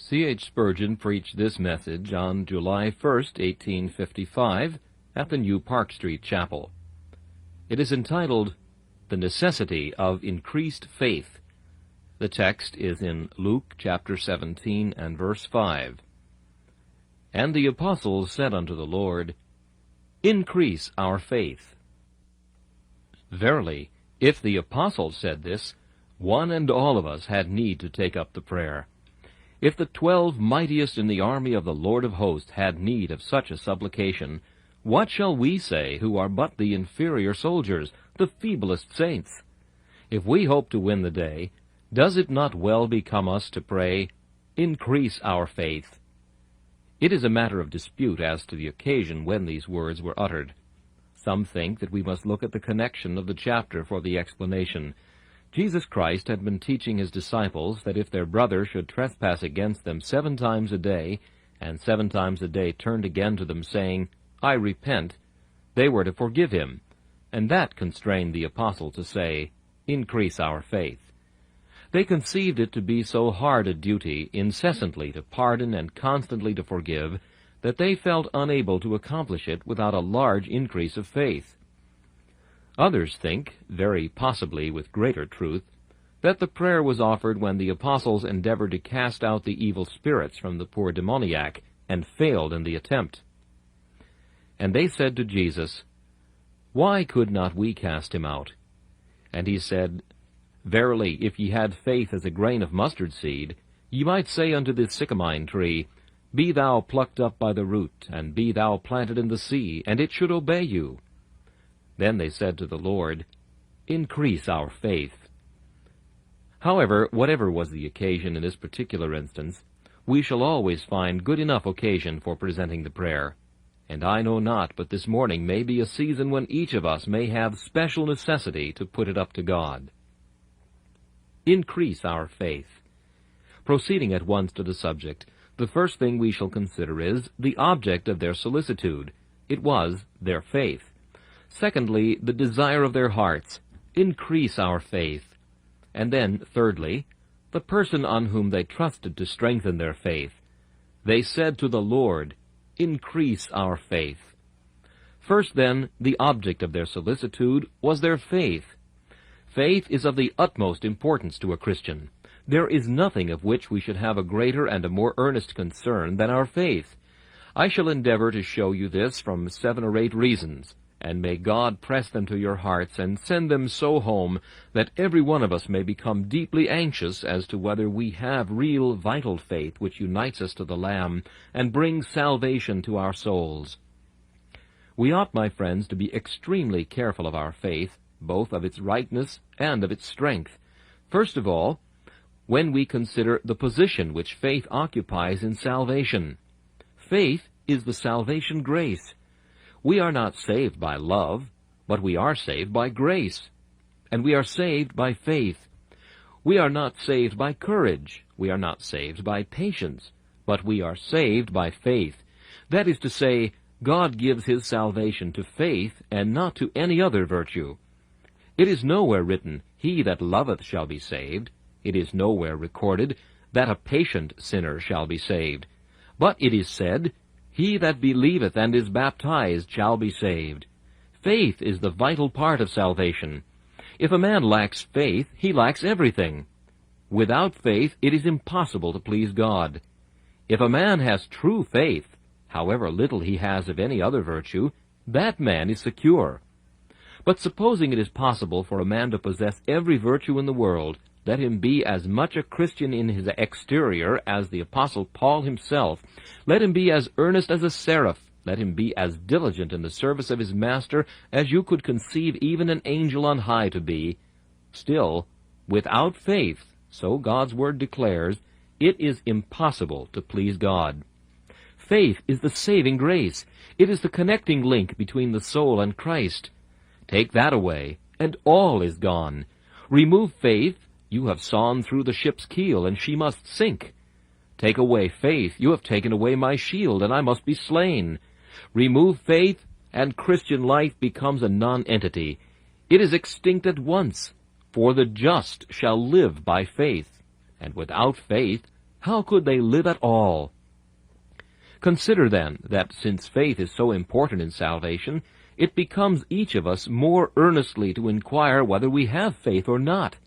C.H. Spurgeon preached this message on July 1st, 1855, at the New Park Street Chapel. It is entitled, The Necessity of Increased Faith. The text is in Luke chapter 17 and verse 5. And the apostles said unto the Lord, Increase our faith. Verily, if the apostles said this, one and all of us had need to take up the prayer. If the 12 mightiest in the army of the Lord of hosts had need of such a supplication, what shall we say who are but the inferior soldiers, the feeblest saints? If we hope to win the day, does it not well become us to pray, Increase our faith? It is a matter of dispute as to the occasion when these words were uttered. Some think that we must look at the connection of the chapter for the explanation. Jesus Christ had been teaching his disciples that if their brother should trespass against them 7 times a day, and 7 times a day turned again to them, saying, I repent, they were to forgive him, and that constrained the apostle to say, Increase our faith. They conceived it to be so hard a duty incessantly to pardon and constantly to forgive, that they felt unable to accomplish it without a large increase of faith. Others think, very possibly with greater truth, that the prayer was offered when the apostles endeavored to cast out the evil spirits from the poor demoniac, and failed in the attempt. And they said to Jesus, Why could not we cast him out? And he said, Verily, if ye had faith as a grain of mustard seed, ye might say unto this sycamine tree, Be thou plucked up by the root, and be thou planted in the sea, and it should obey you. Then they said to the Lord, Increase our faith. However, whatever was the occasion in this particular instance, we shall always find good enough occasion for presenting the prayer. And I know not but this morning may be a season when each of us may have special necessity to put it up to God. Increase our faith. Proceeding at once to the subject, the first thing we shall consider is the object of their solicitude. It was their faith. Secondly, the desire of their hearts, increase our faith. And then, thirdly, the person on whom they trusted to strengthen their faith. They said to the Lord, Increase our faith. First, then, the object of their solicitude was their faith. Faith is of the utmost importance to a Christian. There is nothing of which we should have a greater and a more earnest concern than our faith. I shall endeavor to show you this from 7 or 8 reasons. And may God press them to your hearts and send them so home that every one of us may become deeply anxious as to whether we have real vital faith which unites us to the Lamb and brings salvation to our souls. We ought, my friends, to be extremely careful of our faith, both of its rightness and of its strength. First of all, when we consider the position which faith occupies in salvation. Faith is the salvation grace. We are not saved by love, but we are saved by grace. And we are saved by faith. We are not saved by courage. We are not saved by patience. But we are saved by faith. That is to say, God gives his salvation to faith, and not to any other virtue. It is nowhere written, He that loveth shall be saved. It is nowhere recorded, that a patient sinner shall be saved. But it is said, He that believeth and is baptized shall be saved. Faith is the vital part of salvation. If a man lacks faith, he lacks everything. Without faith, it is impossible to please God. If a man has true faith, however little he has of any other virtue, that man is secure. But supposing it is possible for a man to possess every virtue in the world, let him be as much a Christian in his exterior as the Apostle Paul himself. Let him be as earnest as a seraph. Let him be as diligent in the service of his master as you could conceive even an angel on high to be. Still, without faith, so God's word declares, it is impossible to please God. Faith is the saving grace. It is the connecting link between the soul and Christ. Take that away, and all is gone. Remove faith, you have sawn through the ship's keel, and she must sink. Take away faith, you have taken away my shield, and I must be slain. Remove faith, and Christian life becomes a non-entity. It is extinct at once, for the just shall live by faith, and without faith How could they live at all? Consider, then, that since faith is so important in salvation, it becomes each of us more earnestly to inquire whether we have faith or not.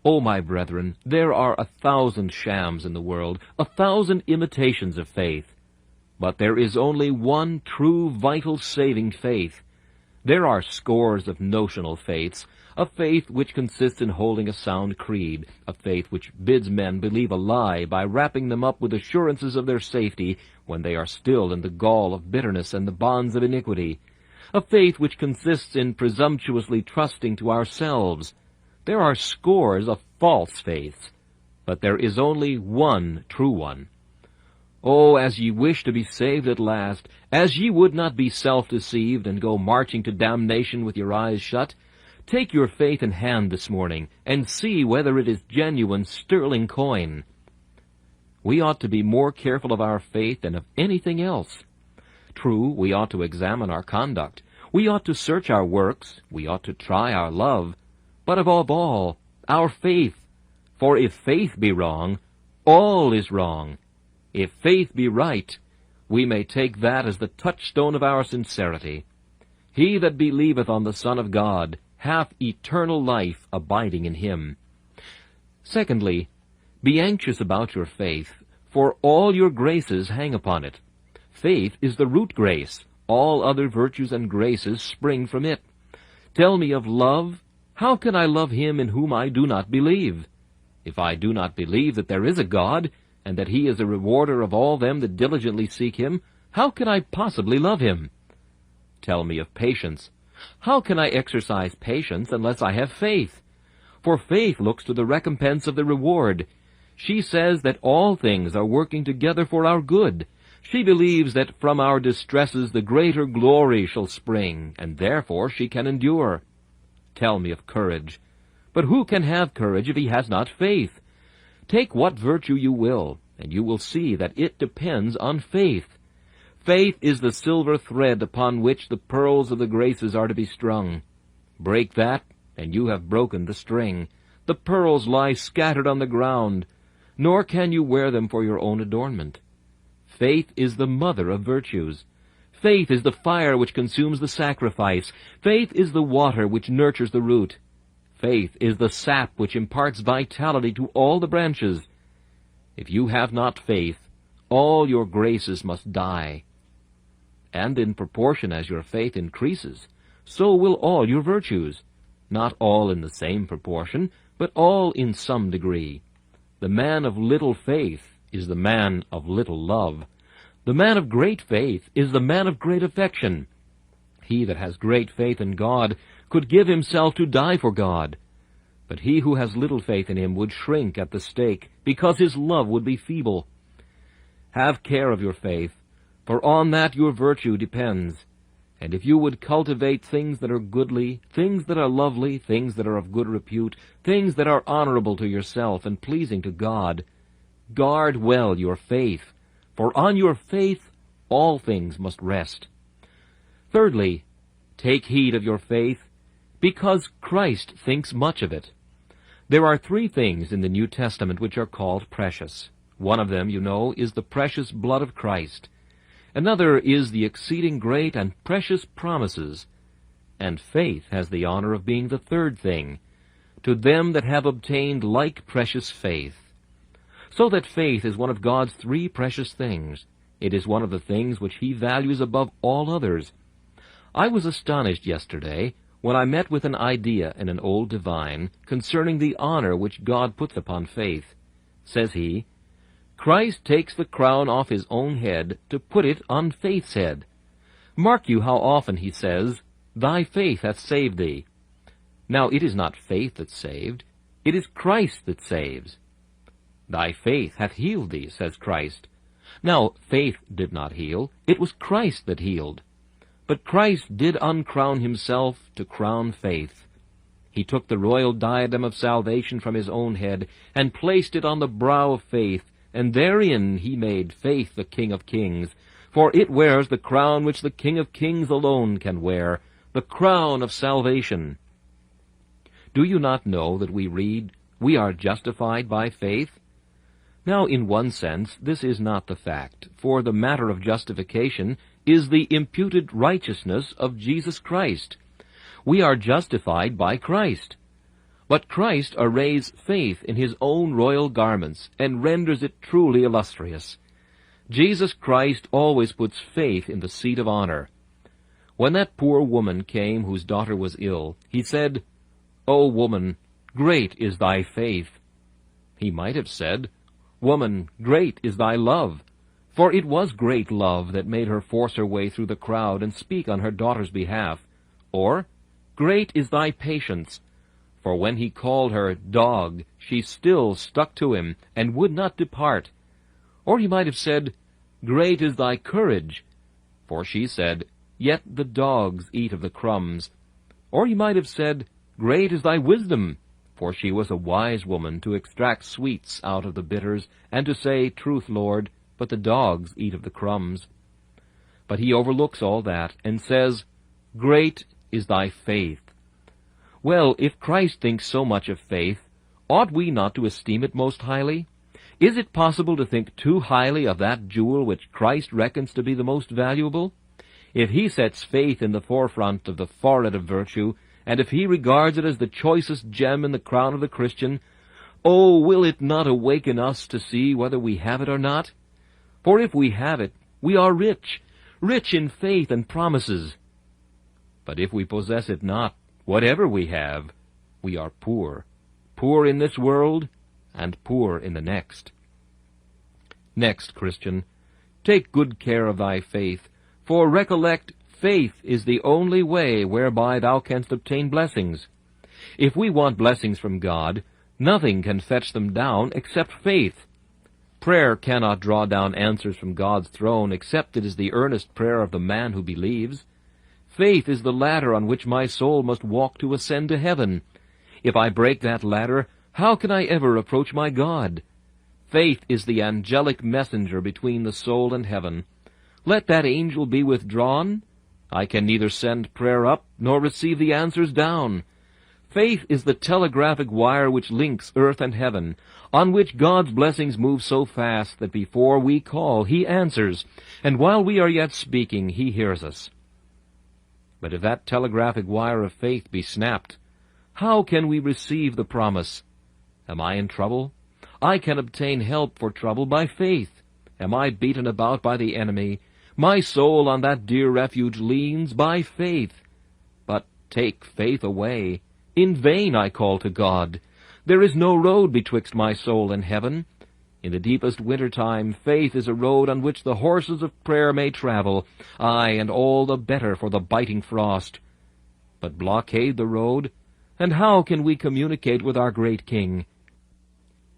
Oh, my brethren, there are 1,000 shams in the world, 1,000 imitations of faith. But there is only one true, vital, saving faith. There are scores of notional faiths, a faith which consists in holding a sound creed, a faith which bids men believe a lie by wrapping them up with assurances of their safety when they are still in the gall of bitterness and the bonds of iniquity, a faith which consists in presumptuously trusting to ourselves. There are scores of false faiths, but there is only one true one. Oh, as ye wish to be saved at last, as ye would not be self-deceived and go marching to damnation with your eyes shut, take your faith in hand this morning, and see whether it is genuine sterling coin. We ought to be more careful of our faith than of anything else. True, we ought to examine our conduct. We ought to search our works. We ought to try our love. But above all, our faith. For if faith be wrong, all is wrong. If faith be right, we may take that as the touchstone of our sincerity. He that believeth on the Son of God hath eternal life abiding in him. Secondly, be anxious about your faith, for all your graces hang upon it. Faith is the root grace. All other virtues and graces spring from it. Tell me of love. How can I love him in whom I do not believe? If I do not believe that there is a God, and that he is a rewarder of all them that diligently seek him, how can I possibly love him? Tell me of patience. How can I exercise patience unless I have faith? For faith looks to the recompense of the reward. She says that all things are working together for our good. She believes that from our distresses the greater glory shall spring, and therefore she can endure. Tell me of courage. But who can have courage if he has not faith? Take what virtue you will, and you will see that it depends on faith. Faith is the silver thread upon which the pearls of the graces are to be strung. Break that, and you have broken the string. The pearls lie scattered on the ground, nor can you wear them for your own adornment. Faith is the mother of virtues. Faith is the fire which consumes the sacrifice. Faith is the water which nurtures the root. Faith is the sap which imparts vitality to all the branches. If you have not faith, all your graces must die. And in proportion as your faith increases, so will all your virtues, not all in the same proportion, but all in some degree. The man of little faith is the man of little love. The man of great faith is the man of great affection. He that has great faith in God could give himself to die for God. But he who has little faith in him would shrink at the stake, because his love would be feeble. Have care of your faith, for on that your virtue depends. And if you would cultivate things that are goodly, things that are lovely, things that are of good repute, things that are honorable to yourself and pleasing to God, guard well your faith, for on your faith all things must rest. Thirdly, take heed of your faith, because Christ thinks much of it. There are 3 things in the New Testament which are called precious. One of them, you know, is the precious blood of Christ. Another is the exceeding great and precious promises. And faith has the honor of being the 3rd thing, to them that have obtained like precious faith. So that faith is one of God's 3 precious things. It is one of the things which he values above all others. I was astonished yesterday when I met with an idea in an old divine concerning the honor which God puts upon faith. Says he, Christ takes the crown off his own head to put it on faith's head. Mark you how often he says, Thy faith hath saved thee. Now it is not faith that saved, it is Christ that saves. Thy faith hath healed thee, says Christ. Now faith did not heal, it was Christ that healed. But Christ did uncrown himself to crown faith. He took the royal diadem of salvation from his own head, and placed it on the brow of faith, and therein he made faith the King of kings. For it wears the crown which the King of kings alone can wear, the crown of salvation. Do you not know that we read, We are justified by faith? Now, in one sense, this is not the fact, for the matter of justification is the imputed righteousness of Jesus Christ. We are justified by Christ. But Christ arrays faith in his own royal garments, and renders it truly illustrious. Jesus Christ always puts faith in the seat of honor. When that poor woman came whose daughter was ill, he said, "O woman, great is thy faith." He might have said, "Woman, great is thy love," for it was great love that made her force her way through the crowd and speak on her daughter's behalf. Or, "Great is thy patience," for when he called her dog, she still stuck to him and would not depart. Or he might have said, "Great is thy courage," for she said, "Yet the dogs eat of the crumbs." Or he might have said, "Great is thy wisdom," for she was a wise woman to extract sweets out of the bitters, and to say, "Truth, Lord, but the dogs eat of the crumbs." But he overlooks all that, and says, "Great is thy faith." Well, if Christ thinks so much of faith, ought we not to esteem it most highly? Is it possible to think too highly of that jewel which Christ reckons to be the most valuable? If he sets faith in the forefront of the forehead of virtue, and if he regards it as the choicest gem in the crown of the Christian, oh, will it not awaken us to see whether we have it or not? For if we have it, we are rich, rich in faith and promises. But if we possess it not, whatever we have, we are poor, poor in this world and poor in the next. Next, Christian, take good care of thy faith, for recollect, faith is the only way whereby thou canst obtain blessings. If we want blessings from God, nothing can fetch them down except faith. Prayer cannot draw down answers from God's throne except it is the earnest prayer of the man who believes. Faith is the ladder on which my soul must walk to ascend to heaven. If I break that ladder, how can I ever approach my God? Faith is the angelic messenger between the soul and heaven. Let that angel be withdrawn, I can neither send prayer up nor receive the answers down. Faith is the telegraphic wire which links earth and heaven, on which God's blessings move so fast that before we call, he answers, and while we are yet speaking, he hears us. But if that telegraphic wire of faith be snapped, how can we receive the promise? Am I in trouble? I can obtain help for trouble by faith. Am I beaten about by the enemy? My soul on that dear refuge leans by faith. But take faith away. In vain I call to God. There is no road betwixt my soul and heaven. In the deepest winter time, faith is a road on which the horses of prayer may travel, aye, and all the better for the biting frost. But blockade the road, and how can we communicate with our great King?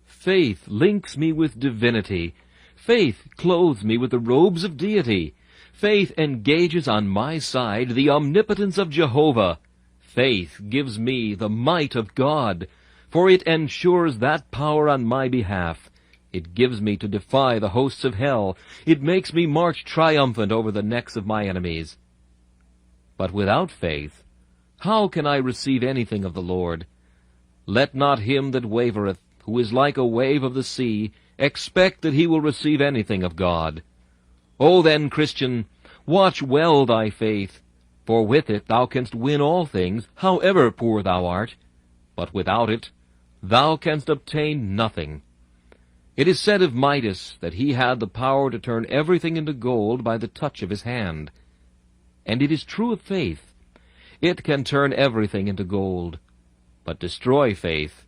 Faith links me with divinity. Faith clothes me with the robes of deity. Faith engages on my side the omnipotence of Jehovah. Faith gives me the might of God, for it ensures that power on my behalf. It gives me to defy the hosts of hell. It makes me march triumphant over the necks of my enemies. But without faith, how can I receive anything of the Lord? Let not him that wavereth, who is like a wave of the sea, expect that he will receive anything of God. O then, Christian, watch well thy faith, for with it thou canst win all things, however poor thou art. But without it, thou canst obtain nothing. It is said of Midas that he had the power to turn everything into gold by the touch of his hand. And it is true of faith. It can turn everything into gold, but destroy faith.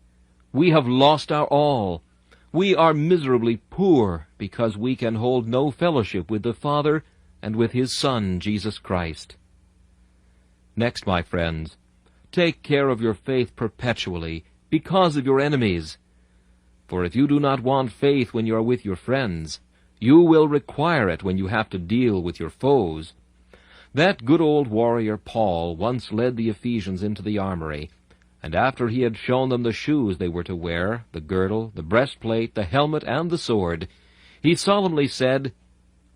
We have lost our all. We are miserably poor because we can hold no fellowship with the Father and with his Son, Jesus Christ. Next, my friends, take care of your faith perpetually because of your enemies. For if you do not want faith when you are with your friends, you will require it when you have to deal with your foes. That good old warrior Paul once led the Ephesians into the armory, and after he had shown them the shoes they were to wear, the girdle, the breastplate, the helmet, and the sword, he solemnly said,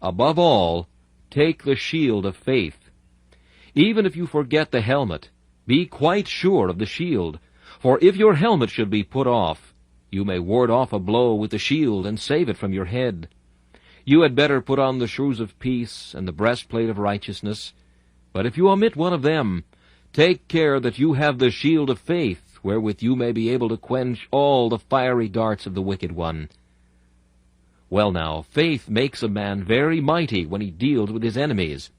"Above all, take the shield of faith. Even if you forget the helmet, be quite sure of the shield, for if your helmet should be put off, You may ward off a blow with the shield and save it from your head. You had better put on the shoes of peace and the breastplate of righteousness. But if you omit one of them, take care that you have the shield of faith, wherewith you may be able to quench all the fiery darts of the wicked one. Well now, faith makes a man very mighty when he deals with his enemies.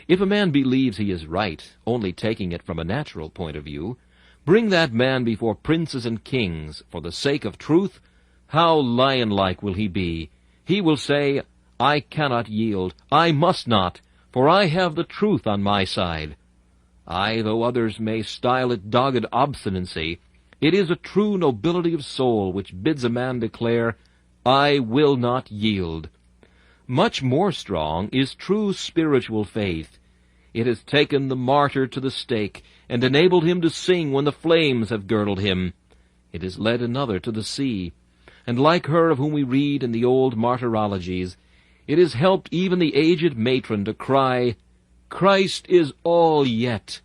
If a man believes he is right, only taking it from a natural point of view, bring that man before princes and kings for the sake of truth, how lion-like will he be? He will say, I cannot yield, I must not, for I have the truth on my side. Aye, though others may style it dogged obstinacy, it is a true nobility of soul which bids a man declare, I will not yield. Much more strong is true spiritual faith. It has taken the martyr to the stake, and enabled him to sing when the flames have girdled him. It has led another to the sea, and like her of whom we read in the old martyrologies, it has helped even the aged matron to cry, Christ is all yet.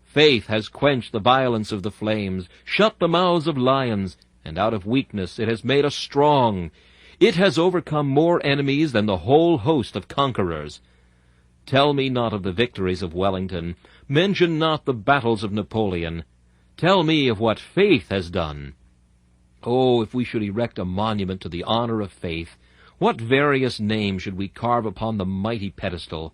Faith has quenched the violence of the flames, shut the mouths of lions, and out of weakness it has made us strong. It has overcome more enemies than the whole host of conquerors. Tell me not of the victories of Wellington. Mention not the battles of Napoleon. Tell me of what faith has done. Oh, if we should erect a monument to the honor of faith, what various names should we carve upon the mighty pedestal!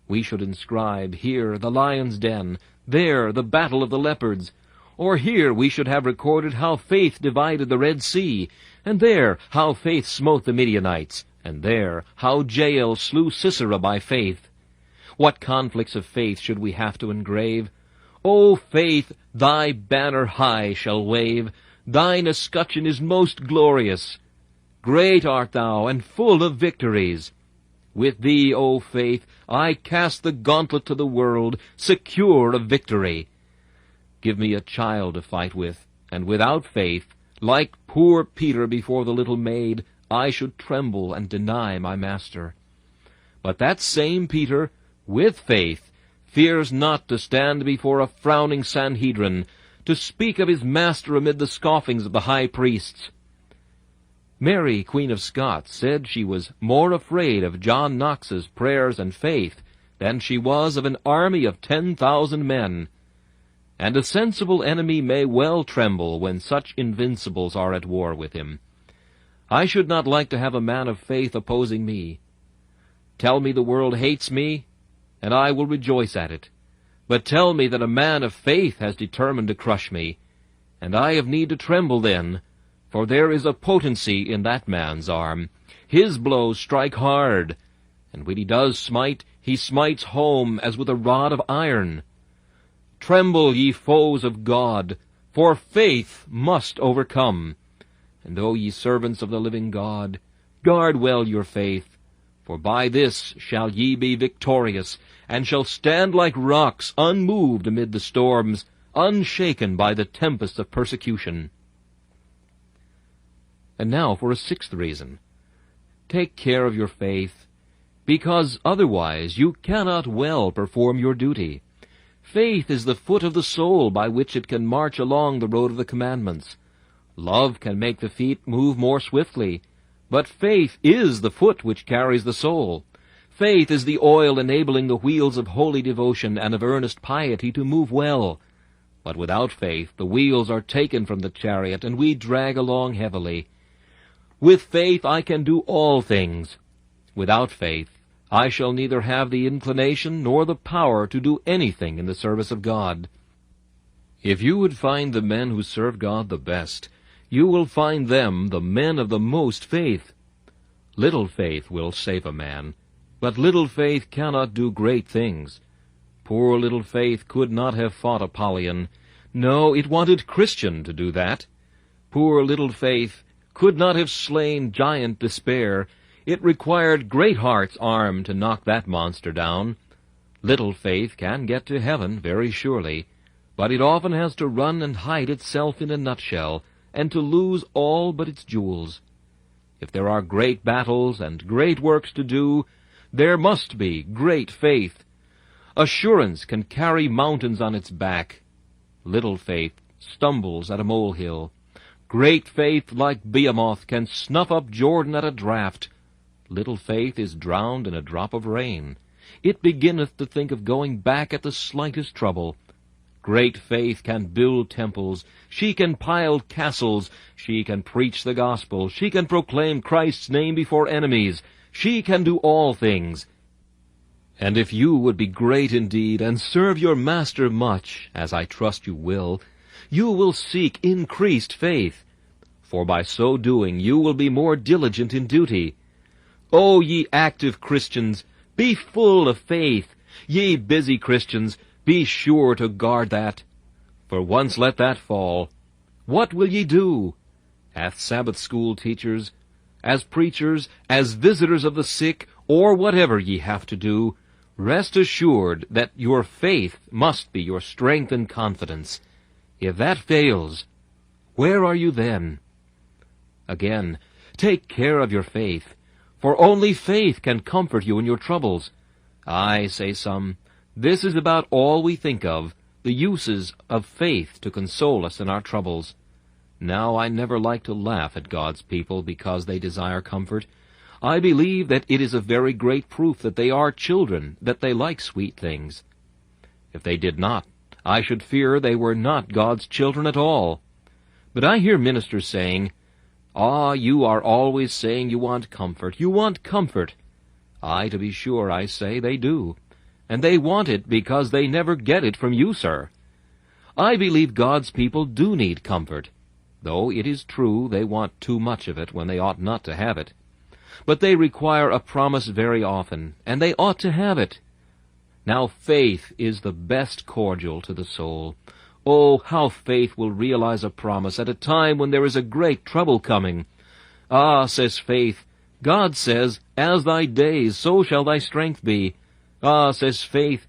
We should inscribe, here the lion's den, there the battle of the leopards, or here we should have recorded how faith divided the Red Sea, and there how faith smote the Midianites, and there how Jael slew Sisera by faith. What conflicts of faith should we have to engrave? O faith, thy banner high shall wave, thine escutcheon is most glorious. Great art thou, and full of victories. With thee, O faith, I cast the gauntlet to the world, secure of victory. Give me a child to fight with, and without faith, like poor Peter before the little maid, I should tremble and deny my master. But that same Peter, with faith, fears not to stand before a frowning Sanhedrin, to speak of his master amid the scoffings of the high priests. Mary, Queen of Scots, said she was more afraid of John Knox's prayers and faith than she was of an army of 10,000 men. And a sensible enemy may well tremble when such invincibles are at war with him. I should not like to have a man of faith opposing me. Tell me the world hates me, and I will rejoice at it. But tell me that a man of faith has determined to crush me, and I have need to tremble then, for there is a potency in that man's arm. His blows strike hard, and when he does smite, he smites home as with a rod of iron. Tremble, ye foes of God, for faith must overcome. And O ye servants of the living God, guard well your faith, for by this shall ye be victorious, and shall stand like rocks, unmoved amid the storms, unshaken by the tempests of persecution. And now for a sixth reason. Take care of your faith, because otherwise you cannot well perform your duty. Faith is the foot of the soul by which it can march along the road of the commandments. Love can make the feet move more swiftly, but faith is the foot which carries the soul. Faith is the oil enabling the wheels of holy devotion and of earnest piety to move well. But without faith the wheels are taken from the chariot, and we drag along heavily. With faith I can do all things. Without faith I shall neither have the inclination nor the power to do anything in the service of God. If you would find the men who serve God the best, you will find them the men of the most faith. Little faith will save a man, but little faith cannot do great things. Poor little faith could not have fought Apollyon. No, it wanted Christian to do that. Poor little faith could not have slain giant Despair. It required great heart's arm to knock that monster down. Little faith can get to heaven, very surely, but it often has to run and hide itself in a nutshell, and to lose all but its jewels. If there are great battles and great works to do, there must be great faith. Assurance can carry mountains on its back. Little faith stumbles at a molehill. Great faith, like Behemoth, can snuff up Jordan at a draught. Little faith is drowned in a drop of rain. It beginneth to think of going back at the slightest trouble. Great faith can build temples. She can pile castles. She can preach the gospel. She can proclaim Christ's name before enemies. She can do all things. And if you would be great indeed, and serve your Master much, as I trust you will seek increased faith. For by so doing you will be more diligent in duty. O ye active Christians, be full of faith. Ye busy Christians, be sure to guard that. For once let that fall, what will ye do? As Sabbath school teachers, as preachers, as visitors of the sick, or whatever ye have to do, rest assured that your faith must be your strength and confidence. If that fails, where are you then? Again, take care of your faith, for only faith can comfort you in your troubles. Aye, say some, this is about all we think of, the uses of faith to console us in our troubles. Now, I never like to laugh at God's people because they desire comfort. I believe that it is a very great proof that they are children, that they like sweet things. If they did not, I should fear they were not God's children at all. But I hear ministers saying, "Ah, you are always saying you want comfort. You want comfort." Aye, to be sure, I say they do. And they want it because they never get it from you, sir. I believe God's people do need comfort, though it is true they want too much of it when they ought not to have it. But they require a promise very often, and they ought to have it. Now faith is the best cordial to the soul. Oh, how faith will realize a promise at a time when there is a great trouble coming. Ah, says faith, God says, as thy days, so shall thy strength be. Ah, says faith,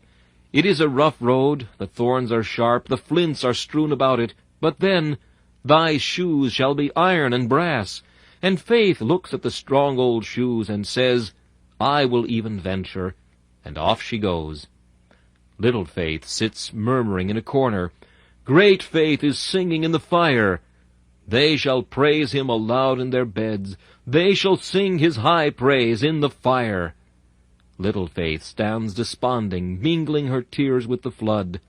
it is a rough road, the thorns are sharp, the flints are strewn about it, but then thy shoes shall be iron and brass. And faith looks at the strong old shoes and says, I will even venture, and off she goes. Little faith sits murmuring in a corner. Great faith is singing in the fire. They shall praise him aloud in their beds. They shall sing his high praise in the fire. Little faith stands desponding, mingling her tears with the flood.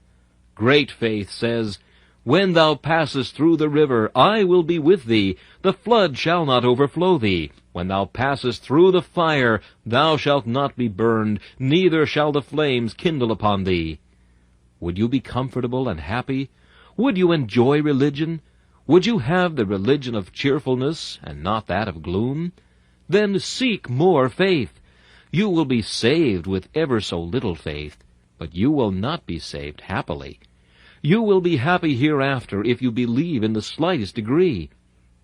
Great faith says, When thou passest through the river, I will be with thee. The flood shall not overflow thee. When thou passest through the fire, thou shalt not be burned, neither shall the flames kindle upon thee. Would you be comfortable and happy? Would you enjoy religion? Would you have the religion of cheerfulness, and not that of gloom? Then seek more faith. You will be saved with ever so little faith, but you will not be saved happily. You will be happy hereafter if you believe in the slightest degree,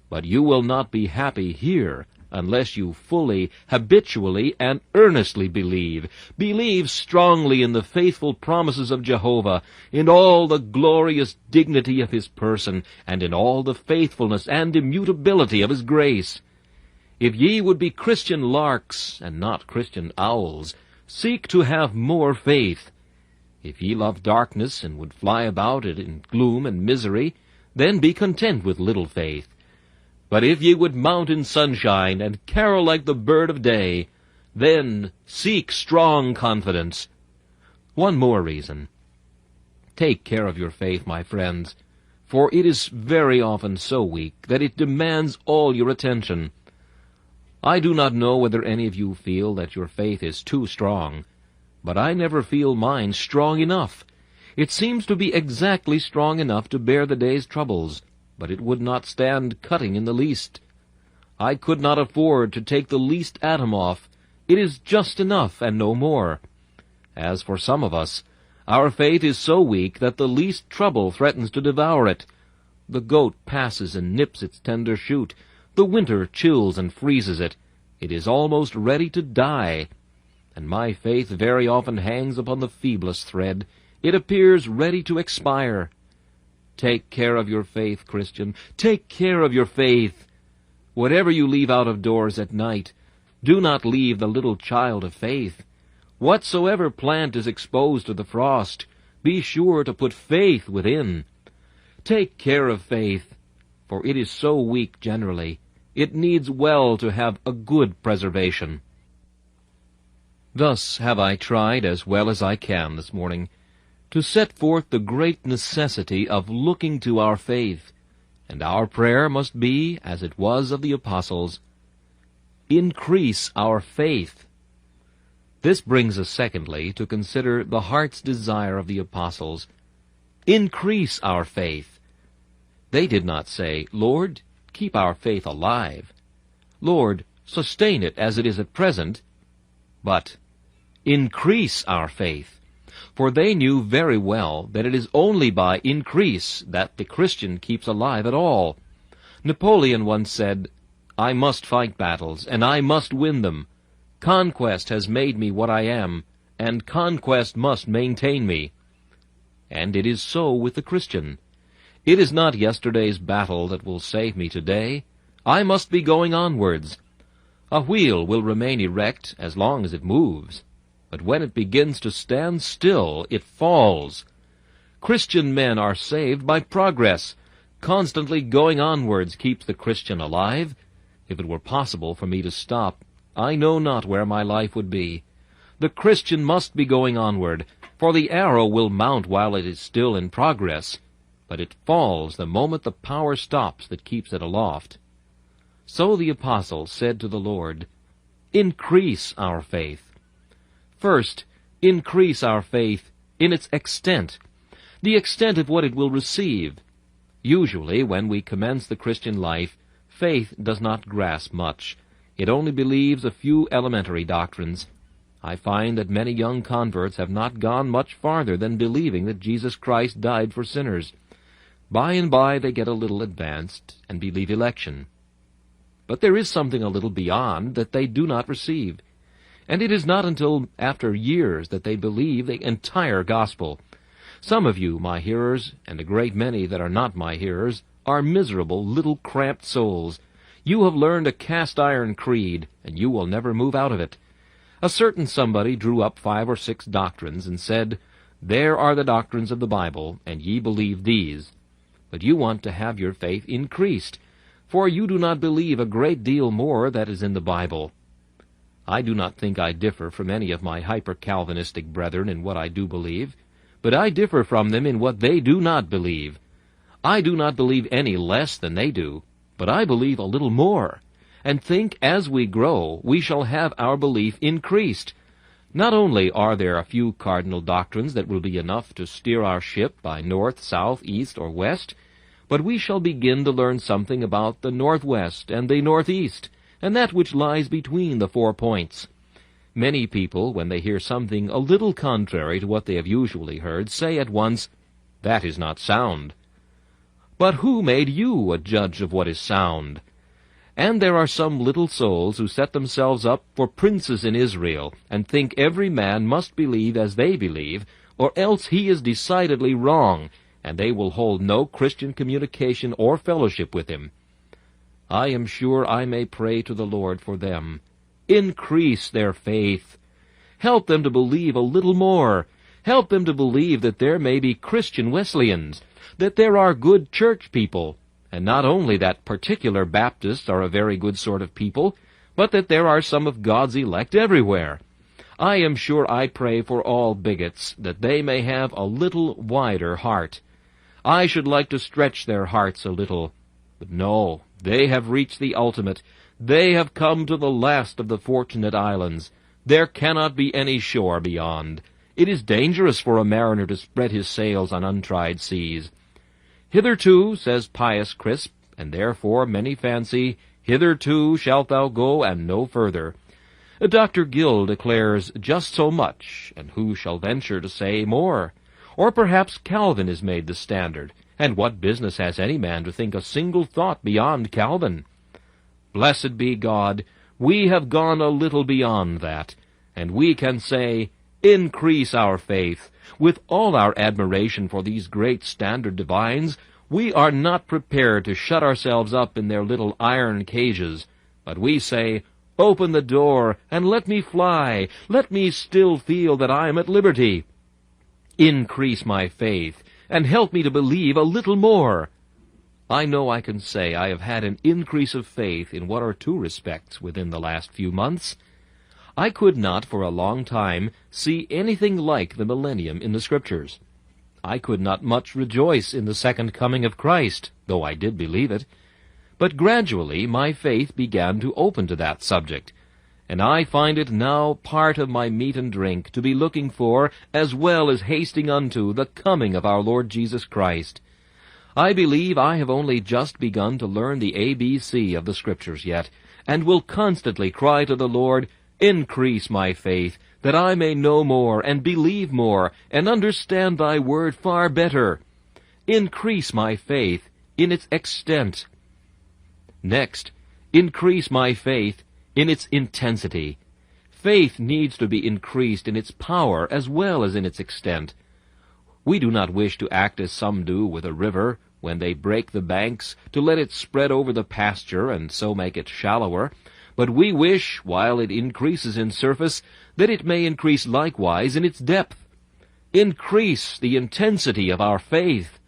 but you will not be happy here unless you fully, habitually, and earnestly believe. Believe strongly in the faithful promises of Jehovah, in all the glorious dignity of his person, and in all the faithfulness and immutability of his grace. If ye would be Christian larks, and not Christian owls, seek to have more faith. If ye love darkness, and would fly about it in gloom and misery, then be content with little faith. But if ye would mount in sunshine, and carol like the bird of day, then seek strong confidence. One more reason. Take care of your faith, my friends, for it is very often so weak that it demands all your attention. I do not know whether any of you feel that your faith is too strong, but I never feel mine strong enough. It seems to be exactly strong enough to bear the day's troubles, but it would not stand cutting in the least. I could not afford to take the least atom off. It is just enough, and no more. As for some of us, our faith is so weak that the least trouble threatens to devour it. The goat passes and nips its tender shoot. The winter chills and freezes it. It is almost ready to die. And my faith very often hangs upon the feeblest thread. It appears ready to expire. Take care of your faith, Christian. Take care of your faith. Whatever you leave out of doors at night, do not leave the little child of faith. Whatsoever plant is exposed to the frost, be sure to put faith within. Take care of faith, for it is so weak generally. It needs well to have a good preservation. Thus have I tried, as well as I can this morning, to set forth the great necessity of looking to our faith, and our prayer must be, as it was of the apostles, increase our faith. This brings us, secondly, to consider the heart's desire of the apostles. Increase our faith. They did not say, Lord, keep our faith alive. Lord, sustain it as it is at present. But increase our faith. For they knew very well that it is only by increase that the Christian keeps alive at all. Napoleon once said, I must fight battles, and I must win them. Conquest has made me what I am, and conquest must maintain me. And it is so with the Christian. It is not yesterday's battle that will save me today. I must be going onwards. A wheel will remain erect as long as it moves, but when it begins to stand still, it falls. Christian men are saved by progress. Constantly going onwards keeps the Christian alive. If it were possible for me to stop, I know not where my life would be. The Christian must be going onward, for the arrow will mount while it is still in progress, but it falls the moment the power stops that keeps it aloft. So the apostles said to the Lord, Increase our faith. First, increase our faith in its extent, the extent of what it will receive. Usually, when we commence the Christian life, faith does not grasp much. It only believes a few elementary doctrines. I find that many young converts have not gone much farther than believing that Jesus Christ died for sinners. By and by they get a little advanced and believe election. But there is something a little beyond that they do not receive, and it is not until after years that they believe the entire gospel. Some of you, my hearers, and a great many that are not my hearers, are miserable little cramped souls. You have learned a cast-iron creed, and you will never move out of it. A certain somebody drew up 5 or 6 doctrines and said, There are the doctrines of the Bible, and ye believe these. But you want to have your faith increased, for you do not believe a great deal more that is in the Bible. I do not think I differ from any of my hyper-Calvinistic brethren in what I do believe, but I differ from them in what they do not believe. I do not believe any less than they do, but I believe a little more, and think as we grow we shall have our belief increased. Not only are there a few cardinal doctrines that will be enough to steer our ship by north, south, east, or west, but we shall begin to learn something about the northwest and the northeast, and that which lies between the 4 points. Many people, when they hear something a little contrary to what they have usually heard, say at once, That is not sound. But who made you a judge of what is sound? And there are some little souls who set themselves up for princes in Israel, and think every man must believe as they believe, or else he is decidedly wrong, and they will hold no Christian communication or fellowship with him. I am sure I may pray to the Lord for them. Increase their faith. Help them to believe a little more. Help them to believe that there may be Christian Wesleyans, that there are good church people, and not only that particular Baptists are a very good sort of people, but that there are some of God's elect everywhere. I am sure I pray for all bigots, that they may have a little wider heart. I should like to stretch their hearts a little, but no, they have reached the ultimate. They have come to the last of the Fortunate Islands. There cannot be any shore beyond. It is dangerous for a mariner to spread his sails on untried seas. Hitherto, says pious Crisp, and therefore many fancy, hitherto shalt thou go and no further. Dr. Gill declares just so much, and who shall venture to say more? Or perhaps Calvin is made the standard, and what business has any man to think a single thought beyond Calvin? Blessed be God, we have gone a little beyond that, and we can say, Increase our faith. With all our admiration for these great standard divines, we are not prepared to shut ourselves up in their little iron cages, but we say, Open the door, and let me fly. Let me still feel that I am at liberty. Increase my faith, and help me to believe a little more. I know I can say I have had an increase of faith in one or two respects within the last few months. I could not for a long time see anything like the millennium in the Scriptures. I could not much rejoice in the second coming of Christ, though I did believe it. But gradually my faith began to open to that subject, and I find it now part of my meat and drink to be looking for, as well as hasting unto, the coming of our Lord Jesus Christ. I believe I have only just begun to learn the ABC of the Scriptures yet, and will constantly cry to the Lord, "Increase my faith, that I may know more, and believe more, and understand thy word far better. Increase my faith in its extent." Next, increase my faith in its intensity. Faith needs to be increased in its power as well as in its extent. We do not wish to act as some do with a river, when they break the banks, to let it spread over the pasture and so make it shallower, but we wish, while it increases in surface, that it may increase likewise in its depth. Increase the intensity of our faith.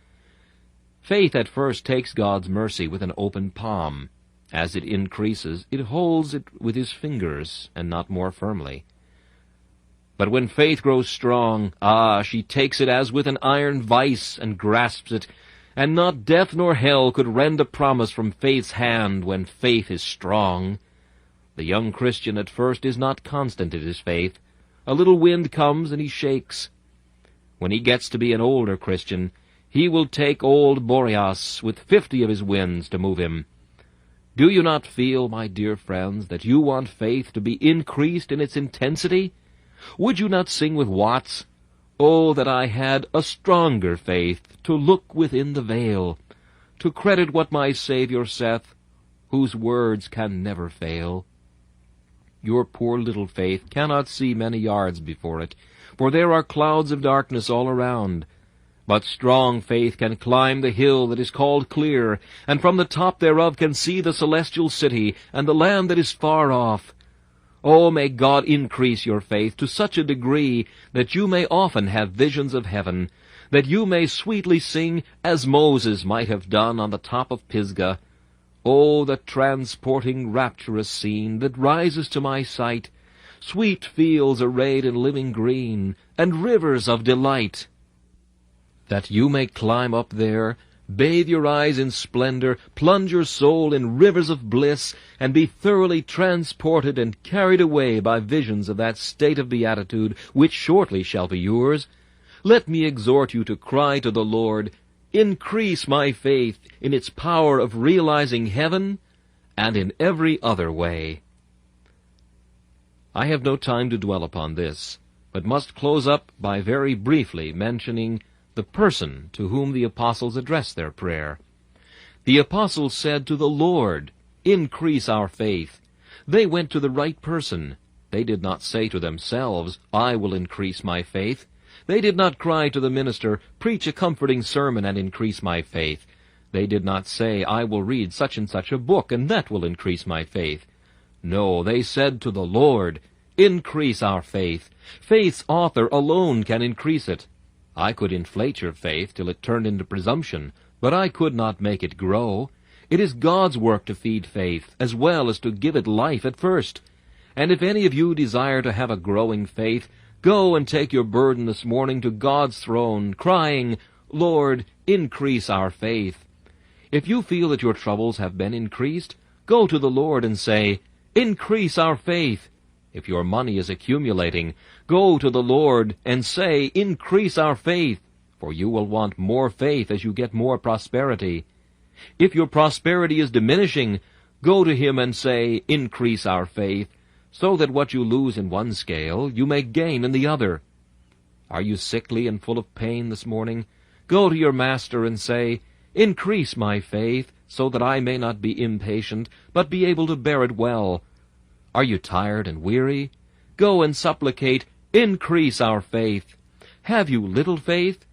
Faith at first takes God's mercy with an open palm. As it increases, it holds it with his fingers, and not more firmly. But when faith grows strong, she takes it as with an iron vice, and grasps it, and not death nor hell could rend a promise from faith's hand when faith is strong. The young Christian at first is not constant in his faith. A little wind comes and he shakes. When he gets to be an older Christian, he will take old Boreas with 50 of his winds to move him. Do you not feel, my dear friends, that you want faith to be increased in its intensity? Would you not sing with Watts, "Oh, that I had a stronger faith to look within the veil, to credit what my Saviour saith, whose words can never fail"? Your poor little faith cannot see many yards before it, for there are clouds of darkness all around. But strong faith can climb the hill that is called Clear, and from the top thereof can see the celestial city, and the land that is far off. Oh, may God increase your faith to such a degree that you may often have visions of heaven, that you may sweetly sing, as Moses might have done on the top of Pisgah, "Oh, the transporting, rapturous scene that rises to my sight, sweet fields arrayed in living green, and rivers of delight." That you may climb up there, bathe your eyes in splendor, plunge your soul in rivers of bliss, and be thoroughly transported and carried away by visions of that state of beatitude which shortly shall be yours. Let me exhort you to cry to the Lord, "Increase my faith in its power of realizing heaven, and in every other way." I have no time to dwell upon this, but must close up by very briefly mentioning the person to whom the apostles addressed their prayer. The apostles said to the Lord, "Increase our faith." They went to the right person. They did not say to themselves, "I will increase my faith." They did not cry to the minister, "Preach a comforting sermon and increase my faith." They did not say, "I will read such and such a book, and that will increase my faith." No, they said to the Lord, "Increase our faith." Faith's author alone can increase it. I could inflate your faith till it turned into presumption, but I could not make it grow. It is God's work to feed faith, as well as to give it life at first. And if any of you desire to have a growing faith, go and take your burden this morning to God's throne, crying, "Lord, increase our faith." If you feel that your troubles have been increased, go to the Lord and say, "Increase our faith." If your money is accumulating, go to the Lord and say, "Increase our faith," for you will want more faith as you get more prosperity. If your prosperity is diminishing, go to him and say, "Increase our faith," so that what you lose in one scale you may gain in the other. Are you sickly and full of pain this morning? Go to your master and say, "Increase my faith, so that I may not be impatient, but be able to bear it well." Are you tired and weary? Go and supplicate, "Increase our faith." Have you little faith?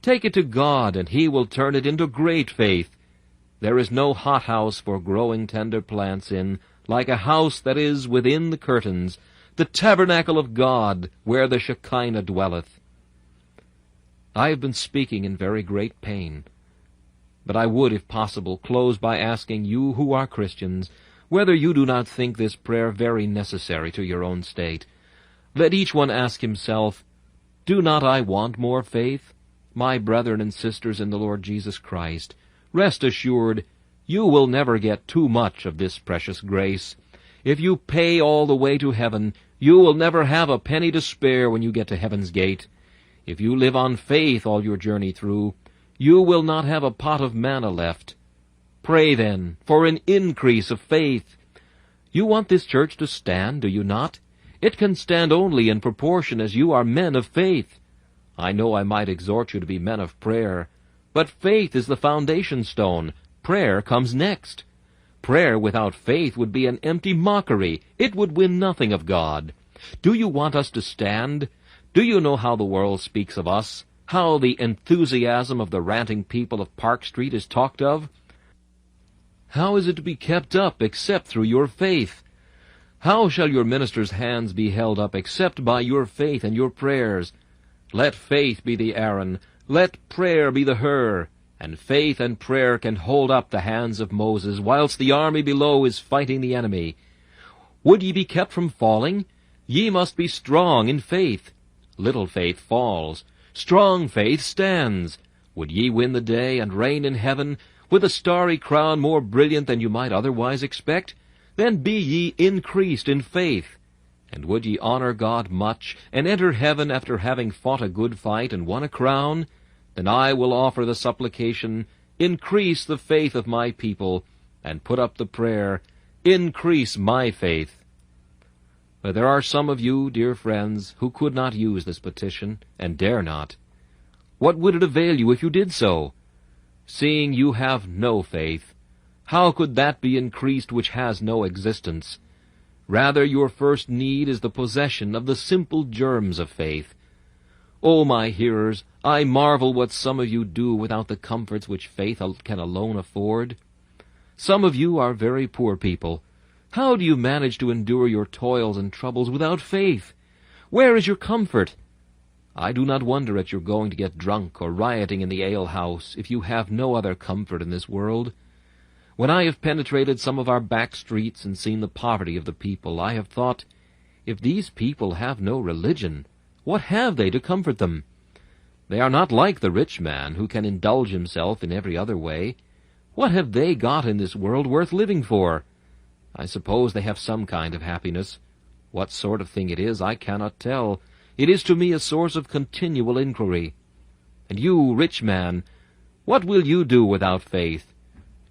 Take it to God, and he will turn it into great faith. There is no hothouse for growing tender plants in, like a house that is within the curtains, the tabernacle of God, where the Shekinah dwelleth. I have been speaking in very great pain. But I would, if possible, close by asking you who are Christians, whether you do not think this prayer very necessary to your own state. Let each one ask himself, do not I want more faith? My brethren and sisters in the Lord Jesus Christ, rest assured, you will never get too much of this precious grace. If you pay all the way to heaven, you will never have a penny to spare when you get to heaven's gate. If you live on faith all your journey through, you will not have a pot of manna left. Pray, then, for an increase of faith. You want this church to stand, do you not? It can stand only in proportion as you are men of faith. I know I might exhort you to be men of prayer, but faith is the foundation stone. Prayer comes next. Prayer without faith would be an empty mockery. It would win nothing of God. Do you want us to stand? Do you know how the world speaks of us? How the enthusiasm of the ranting people of Park Street is talked of? How is it to be kept up except through your faith? How shall your ministers' hands be held up except by your faith and your prayers? Let faith be the Aaron, let prayer be the Hur, and faith and prayer can hold up the hands of Moses, whilst the army below is fighting the enemy. Would ye be kept from falling? Ye must be strong in faith. Little faith falls. Strong faith stands. Would ye win the day and reign in heaven, with a starry crown more brilliant than you might otherwise expect? Then be ye increased in faith. And would ye honor God much, and enter heaven after having fought a good fight and won a crown? Then I will offer the supplication, increase the faith of my people, and put up the prayer, increase my faith. But there are some of you, dear friends, who could not use this petition, and dare not. What would it avail you if you did so? Seeing you have no faith, how could that be increased which has no existence? Rather, your first need is the possession of the simple germs of faith. O my hearers, I marvel what some of you do without the comforts which faith can alone afford. Some of you are very poor people. How do you manage to endure your toils and troubles without faith? Where is your comfort? I do not wonder at your going to get drunk or rioting in the alehouse if you have no other comfort in this world. When I have penetrated some of our back streets and seen the poverty of the people, I have thought, if these people have no religion, what have they to comfort them? They are not like the rich man, who can indulge himself in every other way. What have they got in this world worth living for? I suppose they have some kind of happiness. What sort of thing it is, I cannot tell. It is to me a source of continual inquiry. And you, rich man, what will you do without faith?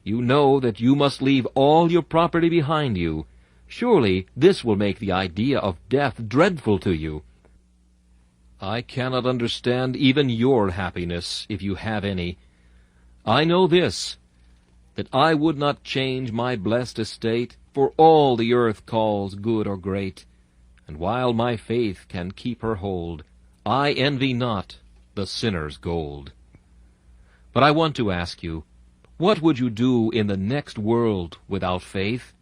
You know that you must leave all your property behind you. Surely this will make the idea of death dreadful to you. I cannot understand even your happiness, if you have any. I know this, that I would not change my blessed estate for all the earth calls good or great. And while my faith can keep her hold, I envy not the sinner's gold. But I want to ask you, what would you do in the next world without faith?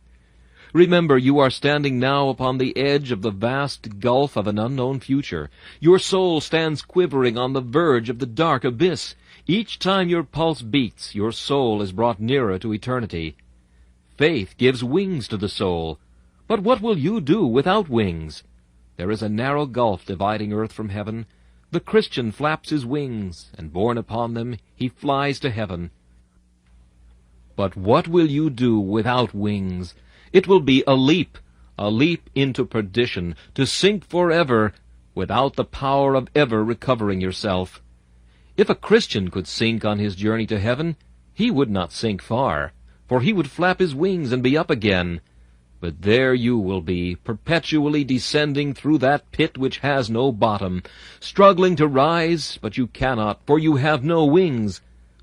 Remember, you are standing now upon the edge of the vast gulf of an unknown future. Your soul stands quivering on the verge of the dark abyss. Each time your pulse beats, your soul is brought nearer to eternity. Faith gives wings to the soul. But what will you do without wings? There is a narrow gulf dividing earth from heaven. The Christian flaps his wings, and borne upon them he flies to heaven. But what will you do without wings? It will be a leap into perdition, to sink forever, without the power of ever recovering yourself. If a Christian could sink on his journey to heaven, he would not sink far, for he would flap his wings and be up again. But there you will be, perpetually descending through that pit which has no bottom, struggling to rise, but you cannot, for you have no wings.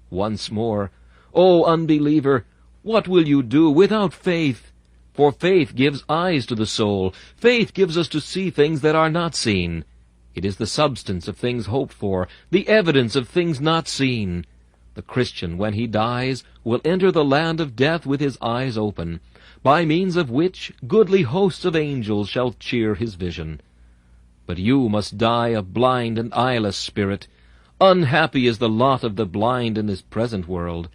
Once more, O unbeliever, what will you do without faith? For faith gives eyes to the soul. Faith gives us to see things that are not seen. It is the substance of things hoped for, the evidence of things not seen. The Christian, when he dies, will enter the land of death with his eyes open, by means of which goodly hosts of angels shall cheer his vision. But you must die a blind and eyeless spirit. Unhappy is the lot of the blind in this present world.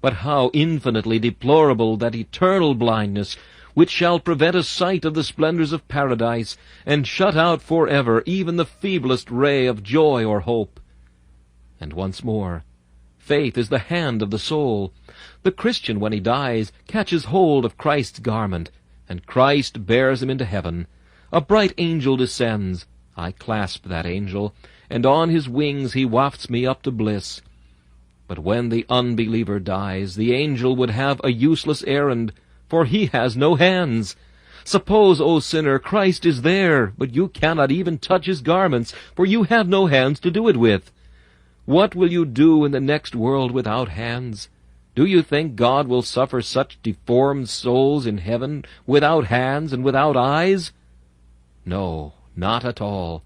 But how infinitely deplorable that eternal blindness, which shall prevent a sight of the splendors of paradise, and shut out forever even the feeblest ray of joy or hope. And once more, faith is the hand of the soul. The Christian, when he dies, catches hold of Christ's garment, and Christ bears him into heaven. A bright angel descends. I clasp that angel, and on his wings he wafts me up to bliss. But when the unbeliever dies, the angel would have a useless errand, for he has no hands. Suppose, O sinner, Christ is there, but you cannot even touch his garments, for you have no hands to do it with. What will you do in the next world without hands? Do you think God will suffer such deformed souls in heaven, without hands and without eyes? No, not at all.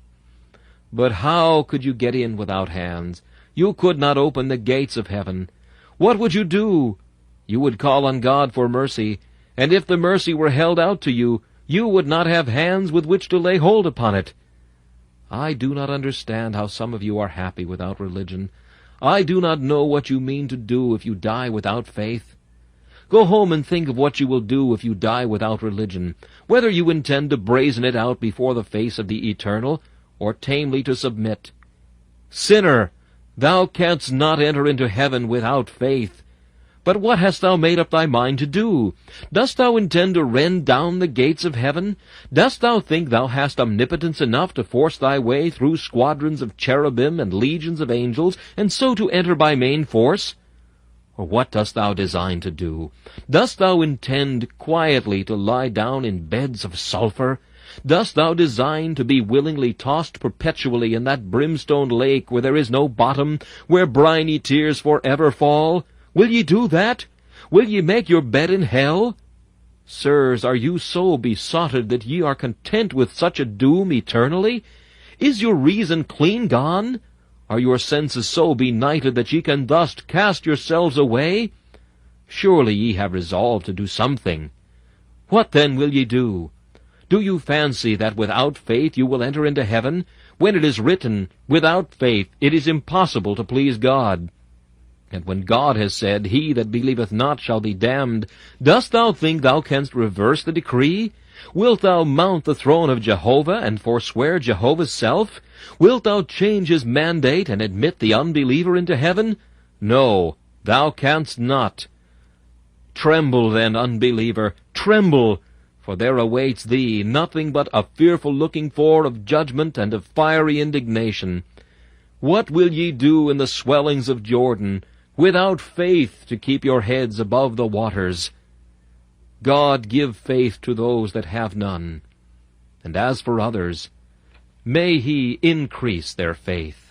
But how could you get in without hands? You could not open the gates of heaven. What would you do? You would call on God for mercy, and if the mercy were held out to you, you would not have hands with which to lay hold upon it. I do not understand how some of you are happy without religion. I do not know what you mean to do if you die without faith. Go home and think of what you will do if you die without religion, whether you intend to brazen it out before the face of the Eternal, or tamely to submit. Sinner, thou canst not enter into heaven without faith. But what hast thou made up thy mind to do? Dost thou intend to rend down the gates of heaven? Dost thou think thou hast omnipotence enough to force thy way through squadrons of cherubim and legions of angels, and so to enter by main force? Or what dost thou design to do? Dost thou intend quietly to lie down in beds of sulphur? Dost thou design to be willingly tossed perpetually in that brimstone lake where there is no bottom, where briny tears forever fall? Will ye do that? Will ye make your bed in hell? Sirs, are you so besotted that ye are content with such a doom eternally? Is your reason clean gone? Are your senses so benighted that ye can thus cast yourselves away? Surely ye have resolved to do something. What then will ye do? Do you fancy that without faith you will enter into heaven, when it is written, without faith it is impossible to please God? And when God has said, He that believeth not shall be damned, dost thou think thou canst reverse the decree? Wilt thou mount the throne of Jehovah, and forswear Jehovah's self? Wilt thou change his mandate, and admit the unbeliever into heaven? No, thou canst not. Tremble then, unbeliever, tremble, for there awaits thee nothing but a fearful looking for of judgment and of fiery indignation. What will ye do in the swellings of Jordan, without faith to keep your heads above the waters? God give faith to those that have none, and as for others, may He increase their faith.